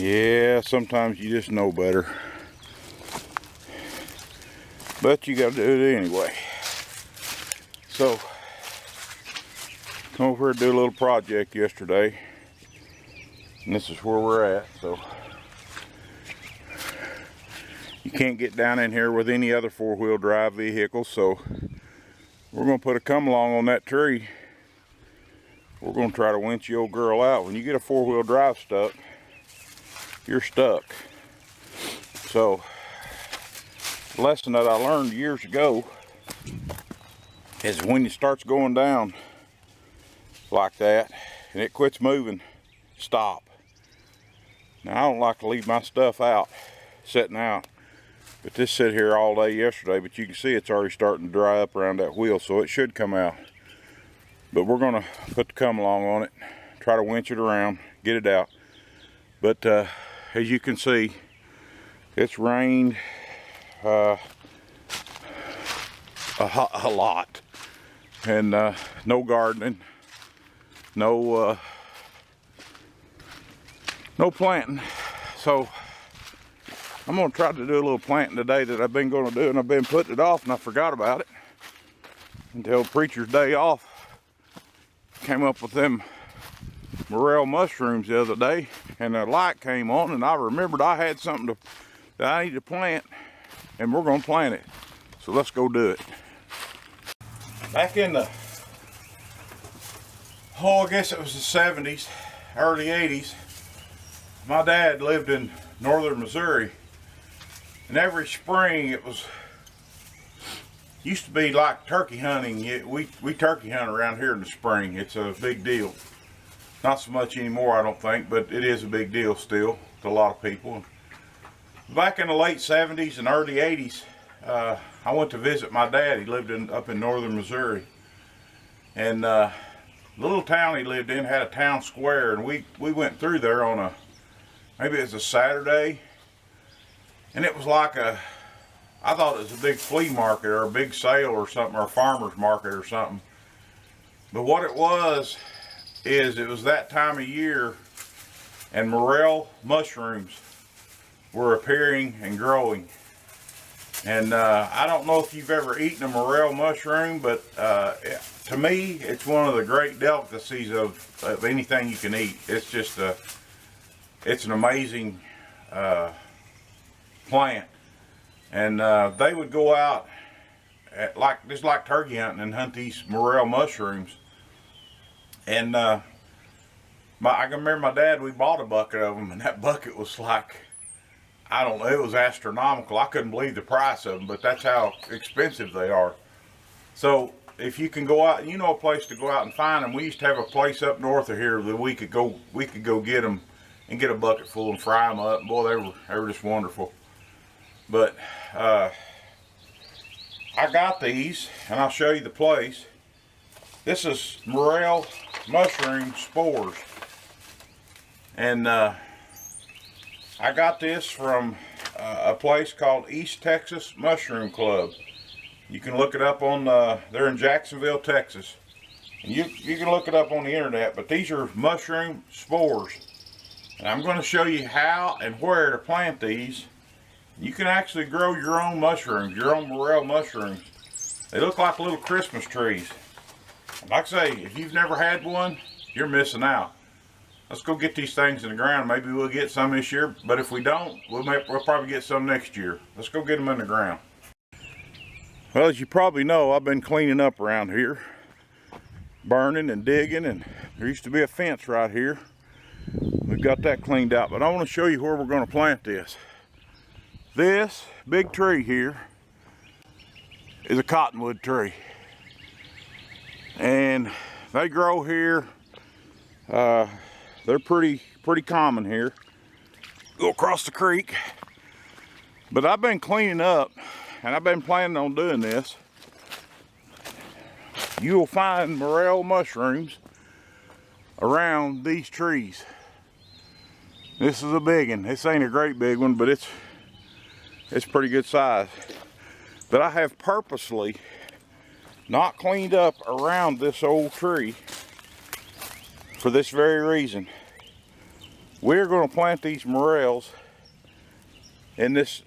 Yeah, sometimes you just know better. But you gotta do it anyway. So, come over here to do a little project yesterday. And this is where we're at, so. You can't get down in here with any other four-wheel drive vehicle, so we're gonna put a come along on that tree. We're gonna try to winch the old girl out. When you get a four-wheel drive stuck, you're stuck. So, the lesson that I learned years ago is when it starts going down like that and it quits moving, stop. Now, I don't like to leave my stuff out, sitting out. But this sat here all day yesterday, but you can see it's already starting to dry up around that wheel, so it should come out. But we're gonna put the come along on it, try to winch it around, get it out. But as you can see, it's rained a lot, and no gardening, no planting. So I'm gonna try to do a little planting today that I've been gonna do, and I've been putting it off, and I forgot about it until preacher's day off. Came up with them Morel mushrooms the other day, and the light came on, and I remembered I had something that I need to plant, and we're gonna plant it. So let's go do it. Back in the, I guess it was the 70s, early 80s, my dad lived in northern Missouri. And every spring it used to be like turkey hunting. We turkey hunt around here in the spring. It's a big deal. Not so much anymore, I don't think, but it is a big deal still to a lot of people. Back in the late 70s and early 80s, I went to visit my dad. He lived up in northern Missouri. And the little town he lived in had a town square, and we went through there on maybe it was a Saturday. And it was like I thought it was a big flea market or a big sale or something, or a farmer's market or something. But what it was that time of year, and Morel mushrooms were appearing and growing. And I don't know if you've ever eaten a Morel mushroom, but to me, it's one of the great delicacies of anything you can eat. It's just it's an amazing plant. And they would go out just like turkey hunting and hunt these Morel mushrooms. And I can remember my dad, we bought a bucket of them, and that bucket was like, I don't know, it was astronomical. I couldn't believe the price of them, but that's how expensive they are. So if you can go out, you know a place to go out and find them. We used to have a place up north of here that we could go get them and get a bucket full and fry them up. Boy, they were just wonderful. But I got these, and I'll show you the place. This is Morel mushroom spores, and I got this from a place called East Texas Mushroom Club. You can look it up on they're in Jacksonville, Texas, and you can look it up on the internet. But these are mushroom spores, and I'm going to show you how and where to plant these. You can actually grow your own mushrooms, your own Morel mushrooms. They look like little Christmas trees. Like I say, if you've never had one, you're missing out. Let's go get these things in the ground. Maybe we'll get some this year, but if we don't, we'll probably get some next year. Let's go get them in the ground. Well, as you probably know, I've been cleaning up around here, burning and digging, and there used to be a fence right here. We've got that cleaned out, but I want to show you where we're going to plant this. This big tree here is a cottonwood tree, and they grow here. They're pretty common here. Go across the creek. But I've been cleaning up, and I've been planning on doing this. You will find Morel mushrooms around these trees. This is a big one. This ain't a great big one, but it's pretty good size. But I have purposely not cleaned up around this old tree for this very reason. we're going to plant these morels in this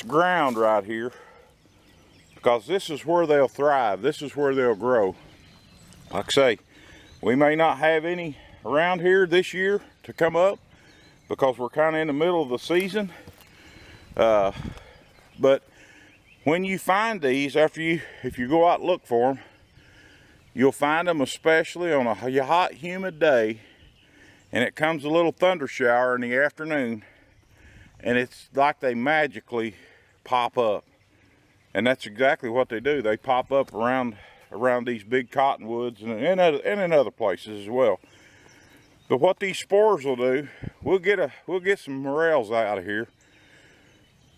ground right here, because this is where they'll thrive. This is where they'll grow. Like I say, we may not have any around here this year to come up because we're kind of in the middle of the season. But when you find these, if you go out and look for them, you'll find them, especially on a hot, humid day, and it comes a little thunder shower in the afternoon, and it's like they magically pop up. And that's exactly what they do. They pop up around these big cottonwoods and in other places as well. But what these spores will do, we'll get some morels out of here.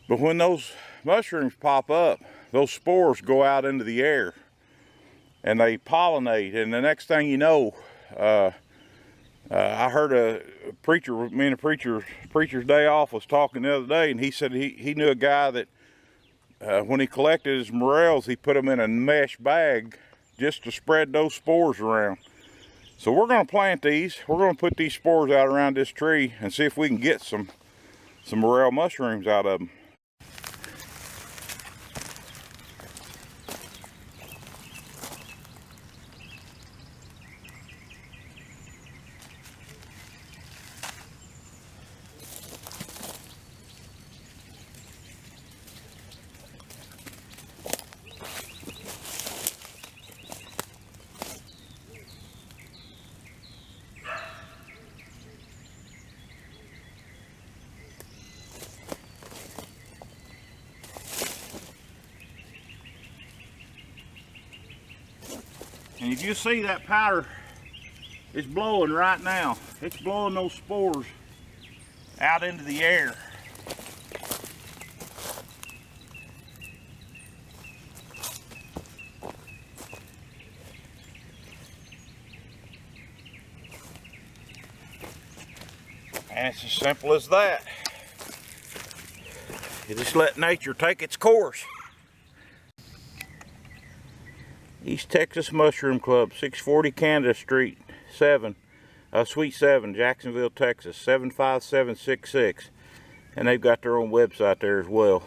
But when those mushrooms pop up, those spores go out into the air and they pollinate. And the next thing you know, I heard a preacher, me and a preacher's day off was talking the other day, and he said he knew a guy that when he collected his morels, he put them in a mesh bag just to spread those spores around. So we're going to plant these. We're going to put these spores out around this tree and see if we can get some morel mushrooms out of them. And if you see that powder, it's blowing right now. It's blowing those spores out into the air. And it's as simple as that. You just let nature take its course. East Texas Mushroom Club, 640 Canada Street, Suite 7, Jacksonville, Texas, 75766. And they've got their own website there as well.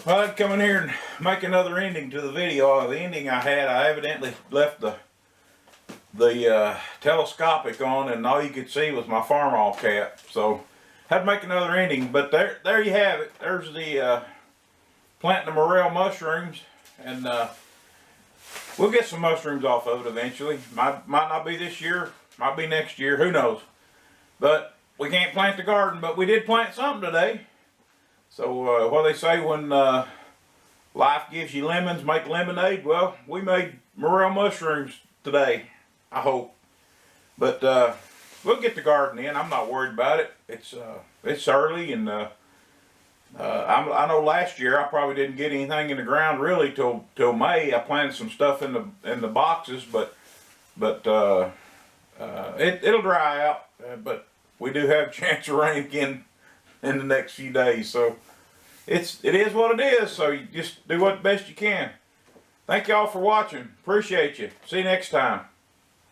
Well, I'd come in here and make another ending to the video. The ending I evidently left the telescopic on, and all you could see was my farm cap. So had to make another ending. But there you have it. There's the planting the morel mushrooms, and we'll get some mushrooms off of it eventually. Might not be this year, might be next year, who knows. But we can't plant the garden, but we did plant something today. So what they say, when life gives you lemons, make lemonade. Well, we made morel mushrooms today, I hope. But we'll get the garden in. I'm not worried about it. It's early, and I know last year I probably didn't get anything in the ground really till May. I planted some stuff in the boxes, but it'll dry out. But we do have a chance of rain again in the next few days, so it is what it is. So you just do what best you can. Thank y'all for watching. Appreciate you. See you next time.